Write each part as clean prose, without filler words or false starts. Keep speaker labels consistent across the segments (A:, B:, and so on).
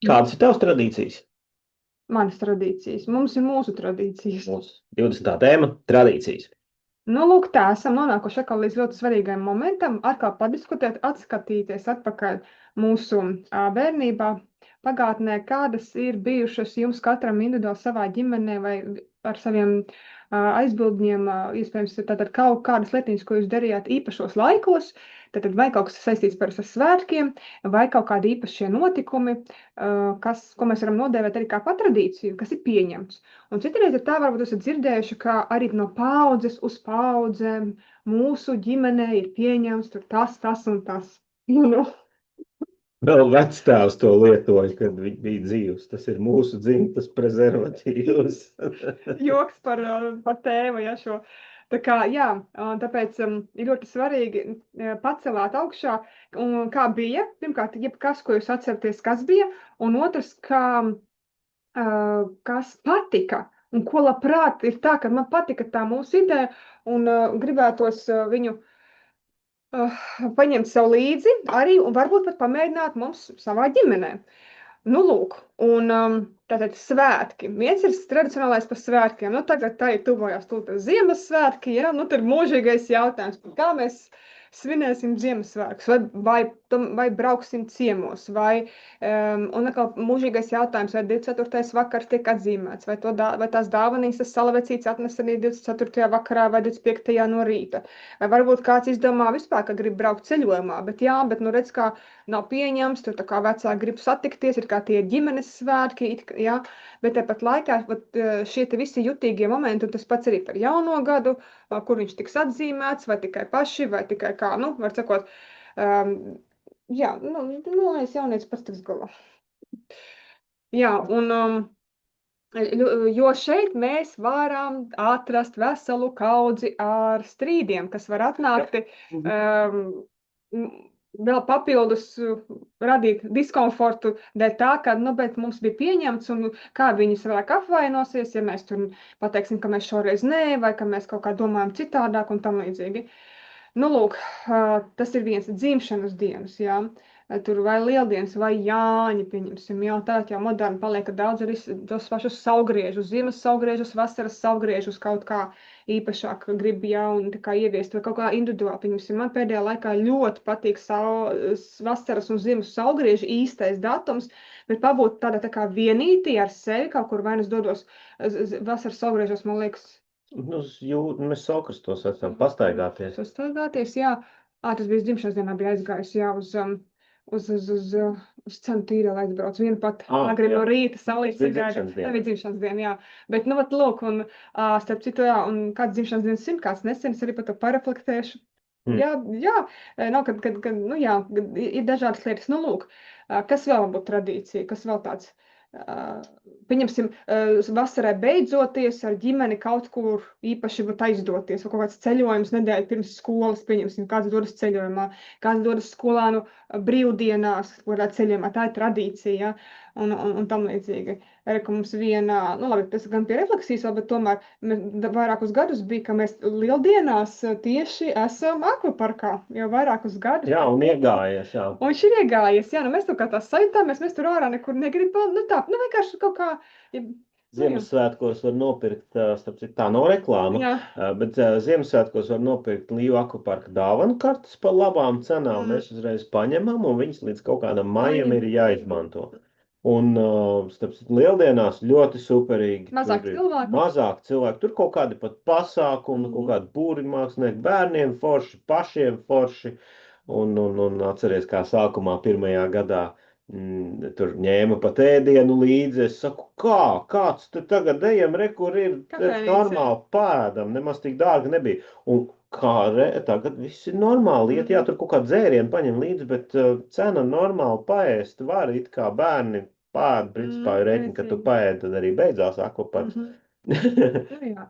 A: Kādas ir tavas tradīcijas?
B: Manas tradīcijas. Mums ir mūsu tradīcijas.
A: Mūsu 20. tēma - tradīcijas.
B: Nu, lūk, tā esam nonākuši atkal līdz ļoti svarīgam momentam, atkal padiskutēt, atskatīties atpakaļ mūsu bērnībā, pagātnē, kādas ir bijušas jums katram individuāli savā ģimenē vai ar saviem aizbildņiem, iespējams, tātad kaut kādas lietiņas, ko jūs darījāt īpašos laikos, tātad vai kaut kas saistīts par svētkiem, vai kaut kādi īpašie notikumi, ko mēs varam nodēvēt arī kā patradīciju, kas ir pieņemts. Un citreiz ir tā, varbūt esat dzirdējuši, ka arī no paudzes uz paudzēm mūsu ģimenē ir pieņemts tur tas un tas. Nu,
A: Vēl vectēvs to lietoja, kad viņš bija dzīvs. Tas ir mūsu dzimtas prezervatīvs.
B: joks par tēmu, ja šo. Tā kā, jā, tāpēc ir ļoti svarīgi pacelāt augšā, un kā bija, pirmkārt, jebkas, ko jūs atceraties, kas bija, un otrs, kas patika, un ko labprāt ir tā, ka man patika tā mūsu ideja, un gribētos viņu paņemt sev līdzi arī, un varbūt pat pamēģināt mums savā ģimenē. Nu, lūk, un tātad svētki. Viens ir tradicionālais par svētkiem. Nu, tagad tā ir tuvojās tūlīt Ziemassvētki, ja? Nu, tad ir mūžīgais jautājums, kā mēs svinēsim Ziemassvētkus, vai brauksim ciemos, un atkal mūžīgais jautājums, vai 24. vakars tiek atzīmēts, vai tās dāvanītas salavecīts atnes arī 24. vakarā vai 25. no rīta. Vai varbūt kāds izdomā vispār, ka grib braukt ceļojumā, bet nu redz, kā nav pieņems, tur tā kā vecāki grib satikties, ir kā tie ģimenes svētki, ja? Bet tāpat laikā šie te visi jutīgie momenti, un tas pats arī par jauno gadu, kur viņš tiks atzīmēts, vai tikai paši, vai tikai kā, nu, var sakot, jā, es jaunietis pats tiks galā. Jā, un, jo šeit mēs varam atrast veselu kaudzi ar strīdiem, kas var atnākt, vēl papildus radīt diskomfortu dēļ tā, ka, nu, bet mums bija pieņemts, un kā viņi savādāk apvainosies, ja mēs tur pateiksim, ka mēs šoreiz nē, vai ka mēs kaut kā domājam citādāk un tam līdzīgi. Nu, lūk, tas ir viens dzimšanas dienas, jā. Tur vai lieldienas, vai Jāņi, pieņemsim, jau tā moderni paliek, ka daudz arī tos pašus saulgriežus, ziemas saulgriežus, vasaras saulgriežus kaut kā īpašāk grib jauni ieviest, vai kaut kā individuāli, pieņemsim. Man pēdējā laikā ļoti patīk vasaras un ziemas saulgriežu īstais datums, bet pabūt tādā tā kā vienītī ar sevi, kaut kur vai es dodos vasaras saulgriežos, man liekas,
A: Mēs saukrastos esam pastaigāties.
B: Pastaigāties, jā. Tas bija dzimšanas dienā, bija aizgājis, jā, uz centru tīreli aizbrauc. Vienu pat agri no rīta saulīt sagaida. Tā bija dzimšanas diena, jā. Bet, nu, vat, lūk, un starp citu, jā, un kāds dzimšanas dienas ir, kāds nesen, es arī par to pareflektēšu. Jā, nav, nu, jā, ir dažādas lietas. Nu, lūk, kas vēl būtu tradīcija, kas vēl tāds, pieņemsim, vasarai beidzoties ar ģimeni kaut kur īpaši vat aizdoties, vai kaut kāds ceļojums nedēļa pirms skolas, pieņemsim, kāds dodas ceļojumā, kāds dodas skolānu brīvdienās, kurā ceļojumā, tā ir tradīcija, un tam līdzīgi. Arī, ka mums viena, nu labi, tas gan pie refleksijas vēl, bet tomēr vairākus gadus bija, ka mēs lieldienās tieši esam akvaparkā, jau vairākus gadus.
A: Jā, un iegājies, jā.
B: Un viņš ir iegājies, jā, nu mēs tur kā tā sajūtāmies, mēs tur ārā nekur negribam, nu tā, nu vienkārši kaut kā.
A: Ziemassvētkos var nopirkt, starp citu, tā nav reklāma, bet Ziemassvētkos var nopirkt Līvu akvaparka dāvanu kartes par labām cenām. Mēs uzreiz paņemam, un viņas līdz kaut kādam maijam ir jāizmanto. Un, starp citu, lieldienās ļoti superīgi. Mazāk cilvēku. Tur kaut kādi pat pasākumi, kaut kādi būriņmākslinieki, bērniem forši, pašiem forši. Un atceries, kā sākumā pirmajā gadā tur ņēma pat ēdienu līdzi. Es saku, kāds te tagad ejam, kur ir normāli pēdam, nemaz tik dārgi nebija. Un tagad viss ir normāli. Jā, tur kaut kā dzērienu paņem līdzi, bet cena normāli paēst var, it kā bērni pēd, principā ir rēķini, ka tu pēd, tad arī beidzās akvaparks.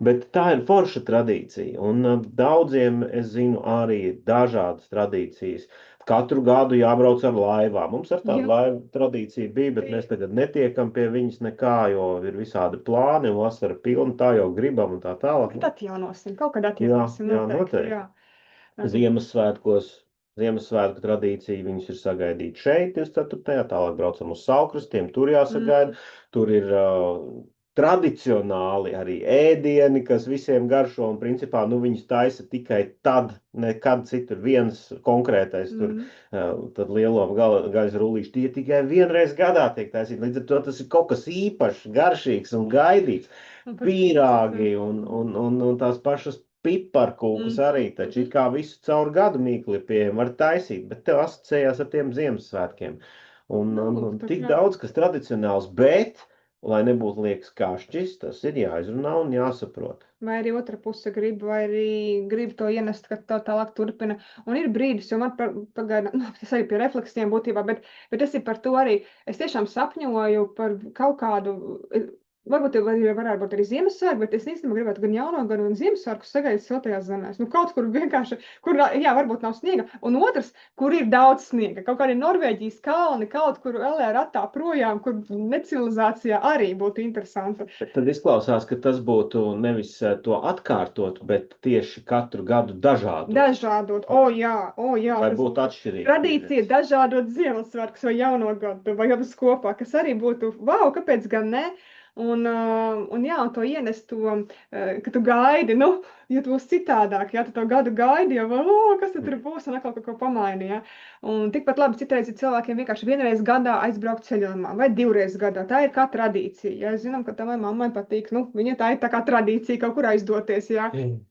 A: Bet tā ir forša tradīcija, un daudziem, es zinu, arī ir dažādas tradīcijas. Katru gadu jābrauc ar laivām. Mums ar tādu laivu tradīciju bija, bet mēs tagad netiekam pie viņas nekā, jo ir visādi plāni, un vasara pilna, tā jau gribam un tā tālāk.
B: Atjaunosim, kaut kad atjaunosim.
A: Jā, noteikti. Ziemassvētkos Ziemassvētku tradīcija, viņus ir sagaidīt šeit 24. Tālāk braucam uz Saukrastiem, tur jāsagaida. Tur ir tradicionāli arī ēdieni, kas visiem garšo, un principā, viņus taisa tikai tad, nekad citur viens konkrētais, tad lielo gaļas rullīši, tie tikai vienreiz gadā tiek taisīti. Līdz ar to tas ir kaut kas īpašs, garšīgs un gaidīts. Pīrāgi un tās pašas piparkūkas arī, taču it kā visu caur gadu mīkli pieejam var taisīt, bet tev asociējās ar tiem Ziemassvētkiem. Un tik daudz, kas tradicionāls, bet lai nebūtu liekas kašķis, tas ir jāizrunā un jāsaprot.
B: Vai arī otra puse grib, vai arī grib to ienest, ka tā tālāk turpina. Un ir brīdis, jo man pagaida, tas arī pie refleksiem būtībā, bet tas ir par to arī. Es tiešām sapņoju par kaut kādu, varbūt varētu būt arī Ziemassvētku, bet es īstenībā gribētu gan jauno gadu un Ziemassvētku sagaidīt siltajās zemēs. Kaut kur vienkārši, kur, jā, varbūt nav sniega. Un otrs, kur ir daudz sniega. Kaut kādi Norvēģijas kalni, kaut kur LA ratā projām, kur necivilizācijā arī būtu interesanti.
A: Tad izklausās, ka tas būtu nevis to atkārtot, bet tieši katru gadu dažādot.
B: Dažādot, jā.
A: Vai būtu atšķirīgi.
B: Tradīcija dažādot Ziemassvētkus vai jauno gadu, vai abas kopā, kas arī būtu, kāpēc gan ne? Un to ienest to, ka tu gaidi, ja tu būs citādāk, ja tu to gadu gaidi, jau, kas tad tur būs, un atkal kaut ko pamaini, ja. Un tikpat labi citreiz ir cilvēkiem vienkārši vienreiz gadā aizbraukt ceļojumā, vai divreiz gadā, tā ir kā tradīcija, ja, zinām, ka tavai mammai patīk, viņa tā ir tā kā tradīcija kaut kur aizdoties, ja.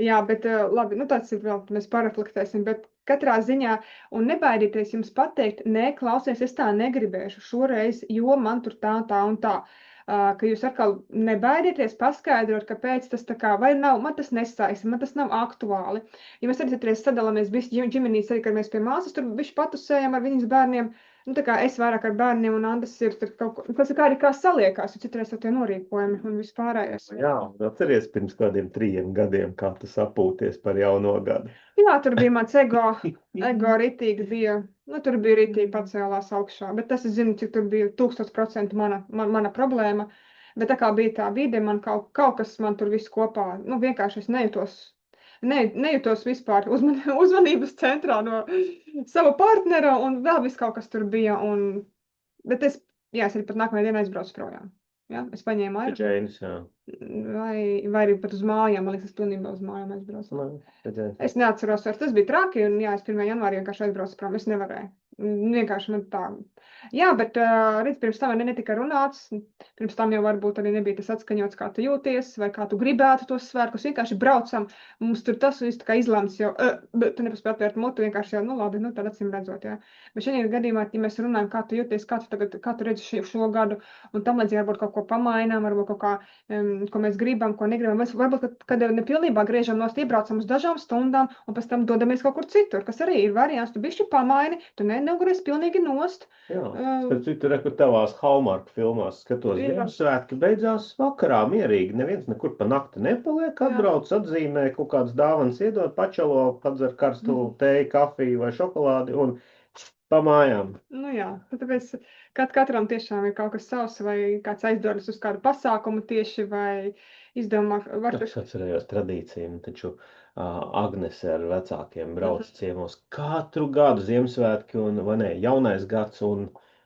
B: Jā, bet labi, tāds ir vēl, mēs pareflektēsim, bet katrā ziņā, un nebaidieties jums pateikt, nē, klausies, es tā negribēšu šoreiz, jo man tur tā un tā. Ka jūs atkal nebaidieties paskaidrot, kāpēc tas tā kā, vai nav, man tas nesaista, man tas nav aktuāli. Ja mēs arī sadalāmies ģimenīs, arī, kad mēs pie māsas tur bišķi patusējam ar viņas bērniem, tā kā es vairāk ar bērniem un Andis ir kaut ko, tas arī kā saliekās, jo citreiz tie norīkojumi un vispārējais.
A: Jā, atceries pirms kādiem 3 gadiem, kā tu sapūties par jauno gadu.
B: Jā, tur bija mans ego ritīgi bija, tur bija ritīgi pacēlās augšā, bet tas es zinu, cik tur bija 1000% mana problēma, bet tā kā bija tā vide, man kaut kas man tur viss kopā, vienkārši es nejūtos vispār uzmanības centrā no sava partnera un vēl viss kaut kas tur bija. Bet es arī pat nākamajā dienā aizbraucu projām. Ja? Es paņēmu
A: aironu.
B: Vai arī pat uz mājām. Man liekas, es pilnībā uz mājām aizbraucu. Es neatceros, tas bija traki. Un jā, es 1. janvārī vienkārši aizbraucu prom. Es nevarēju. Vienkārši man tā. Jā, bet pirms tam netika runāts. Pirms tam jau varbūt arī nebija tas atskaņots, kā tu jūties, vai kā tu gribētu tos svētkus. Vienkārši braucam. Mums tur tas viss tā kā izlemts jau, bet tu nepaspēji atvērt mutu, vienkārši jau, labi, tad acīm redzot, jā. Bet šajā gadījumā, ja mēs runājam, kā tu jūties, kā tu redzi šo gadu, un tam līdzīgi varbūt kaut ko pamainām, varbūt kaut kā, ko mēs gribam, ko negribam. Mēs varbūt, kad nepilnībā griežam nost, iebraucam uz dažām stundām, un pēc tam dodamies kaut kur citur, kas arī ir variants. Tu bišķi pamaini, tu neugries pilnīgi nost.
A: Jā, tad citur, kur tavās Hallmark filmās skatos, Ziemassvētki beidzās vakarā mierīgi, neviens nekur pa nakti nepaliek, atbrauc, atzīmē, kaut kādas dāvanas iedod, pačalo, padzer karstu teju, kafiju vai šokolādi un pa mājām.
B: Jā, tāpēc katram tiešām ir kaut kas savs, vai kāds aizdodas uz kādu pasākumu tieši, vai izdomā.
A: Es atcerējos tradīciju, taču Agnese ar vecākiem brauc ciemos katru gadu Ziemassvētki un, vai ne, jaunais gads un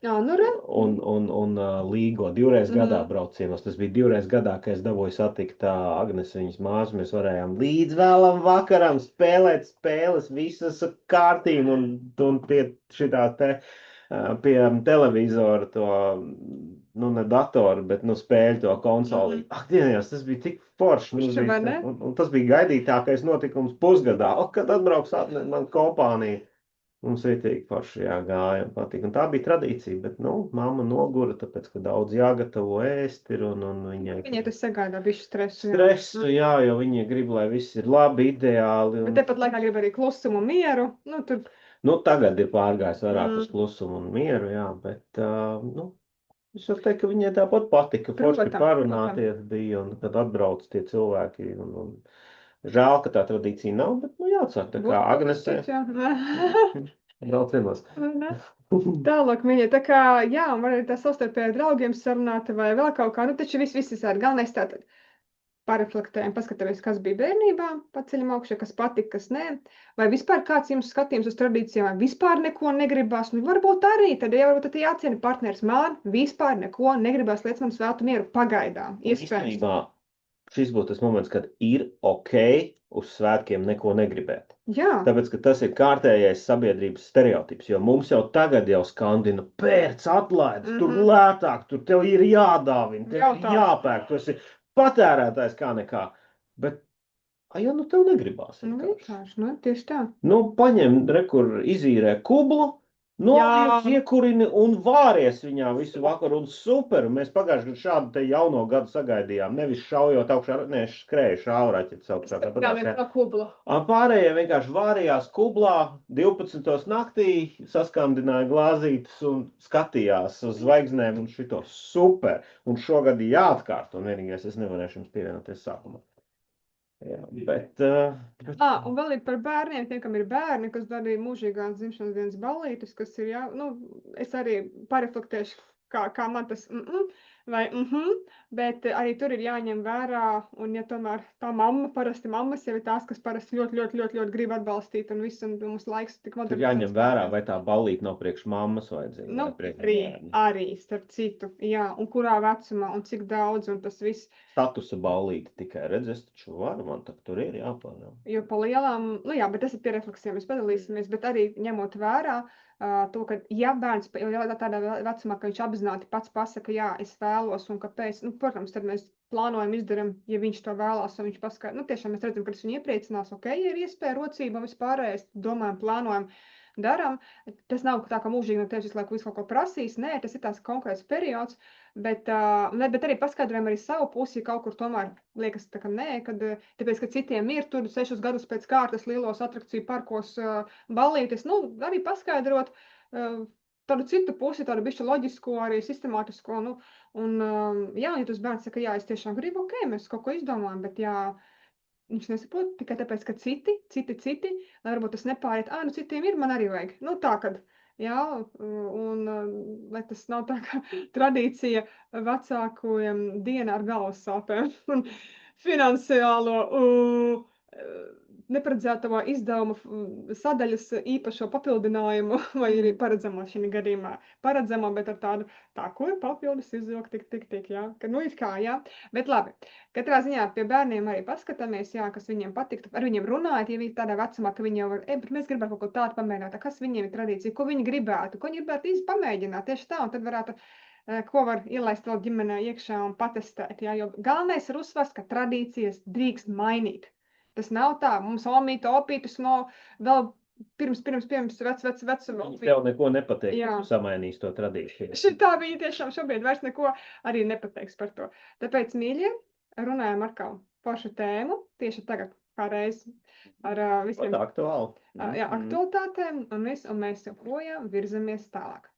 A: Līgo 2 reizes gadā brauc ciemos. Tas bija 2 reizes gadā, kad es dabūju satikt Agnesi, viņas māsu. Mēs varējām līdz vēlam vakaram spēlēt spēles, visas kārtīm un pie šitā te, pie televizora to, ne datoru, bet spēļu to konsoli. Ak, dienās, tas bija tik forši. Un tas bija gaidītākais notikums pusgadā. Kad atbrauks man kompānija. Mums ritīgi forši gāja un patīk. Un tā bija tradīcija, bet, mamma nogura, tāpēc, ka daudz jāgatavo ēst ir un viņai...
B: Viņai tas sagādā bišķi stresu.
A: Stresu, jā, jo viņa grib, lai viss ir labi, ideāli.
B: Bet tepat laikā grib arī klusumu un mieru.
A: Tagad ir pārgājis vairāk uz klusumu un mieru, jā, bet, es varu teikt, ka viņai tāpat patika. Forši parunāties bija un kad atbrauc tie cilvēki un žēl, ka tā tradīcija nav, bet, jāatsāk tā kā Agnesē. Brauc vienos.
B: Tālāk viņa, tā kā, un var arī tā savstarpēji draugiem sarunāt vai vēl kaut kā, taču viss ir galvenais tātad. pareflektējam, paskatāmies, kas bija bērnībā, paceļam augšā, kas patika, kas nē, vai vispār kāds jums skatījums uz tradīcijām, vai vispār neko negribās, nu varbūt arī, tad varbūt tad jāciena partners, man vispār neko negribās, liec man svētu mieru pagaidām, iespējams.
A: Īstenībā šis būtu tas moments, kad ir ok uz svētkiem neko negribēt.
B: Jā.
A: Tāpēc, ka tas ir kārtējais sabiedrības stereotips, jo mums jau tagad jau skandina pērc atlaides, tur lētāk, tur tev ir jādāvina, tev ir jāpērk, tu esi patērētājs kā nekā. Bet, ja nu tev negribās.
B: Vienkārši, tieši tā.
A: Paņem, kur izīrē kublu, iekurini un vāries viņā visu vakaru un super. Mēs pagājuši gadu šādu te jauno gadu sagaidījām, nevis šaujot augšā, skrēja šauraķi augšā. Pārējie vienkārši vārījās kublā 12. naktī, saskandināja glāzītes un skatījās uz zvaigznēm un šito super. Un šogad jāatkārt, un vienīgais es nevarēšu jums pievienoties sākumā. Jā,
B: un vēl ir par bērniem, tiem, kam ir bērni, kas darīja mūžīgās dzimšanas dienas ballītes, kas ir, es arī pareflektēšu, kā man tas bet arī tur ir jāņem vērā, un ja tomēr tā parasti mammas jau ir tās, kas parasti ļoti grib atbalstīt, un viss, un mums laiks tik moderns.
A: Tur jāņem vērā, vai tā ballīte nav priekš mammas vajadzīga.
B: Arī, starp citu, jā, un kurā vecumā, un cik daudz, un tas viss.
A: Statusa ballīte tikai redzēs, taču man tur ir jāpārnāk.
B: Jo pa lielām, bet tas ir pie refleksiem, mēs padalīsimies, bet arī ņemot vērā to, ka ja bērns tādā vecumā, ka viņš apzināti pats pasaka, jā, es vēlos un kāpēc, protams, tad mēs plānojam, izdaram, ja viņš to vēlās, un viņš paskaidro, tiešām mēs redzam, ka tas viņu iepriecinās, ok, ja ir iespēja, rocība un vispārējais, domājam, plānojam, daram, tas nav tā, ka mūžīgi no tevis visu laiku visu kaut ko prasīs, nē, tas ir tās konkrēts periods, bet arī paskaidrojam arī savu pusi, ja kaut kur tomēr liekas tā, ka nē, tāpēc, ka citiem ir tur 6 gadus pēc kārtas lielos atrakciju parkos ballītes, arī paskaidrot tādu citu pusi, tādu bišķi loģisko, arī sistemātisko, ja tas bērns saka, jā, es tiešām gribu, ok, mēs kaut ko izdomājam, bet jā, viņš nesaprot tikai tāpēc, ka citi, lai varbūt tas nepāriet, citiem ir, man arī vajag. Tā, kad, jā, un lai tas nav tā kā tradīcija vecākajiem diena ar galvas sāpēm un finansiālo neparedzētavo izdevumu sadaļas īpašo papildinājumu, vai arī paredzamo šī gadījumā paredzamo, bet ar tādu, ko ir papildus izvilkt, tik, jā, ka it kā, jā, bet labi, katrā ziņā pie bērniem arī paskatāmies, jā, kas viņiem patiktu, ar viņiem runājot, ja viņi tādā vecumā, ka viņi jau var, bet mēs gribētu kaut ko tādu pamēģināt, kas viņiem ir tradīcija, ko viņi gribētu īsti pamēģināt, tieši tā, un tad varētu, ko var ielaist vēl ģimenē iekšā un patestēt, jā, jo galvenais ir uzsvars, ka tradīcijas drīkst mainīt. Tas nav tā, mums omīte, opītis vēl pirms vecuma.
A: Tev neko nepateiks, ka tu samainīs to tradīciju.
B: Šitā viņa tiešām šobrīd vairs neko arī nepateiks par to. Tāpēc, mīļie, runājam ar kaut pašu tēmu, tieši tagad kā reiz ar visiem
A: aktualitātēm,
B: un mēs joprojām virzamies tālāk.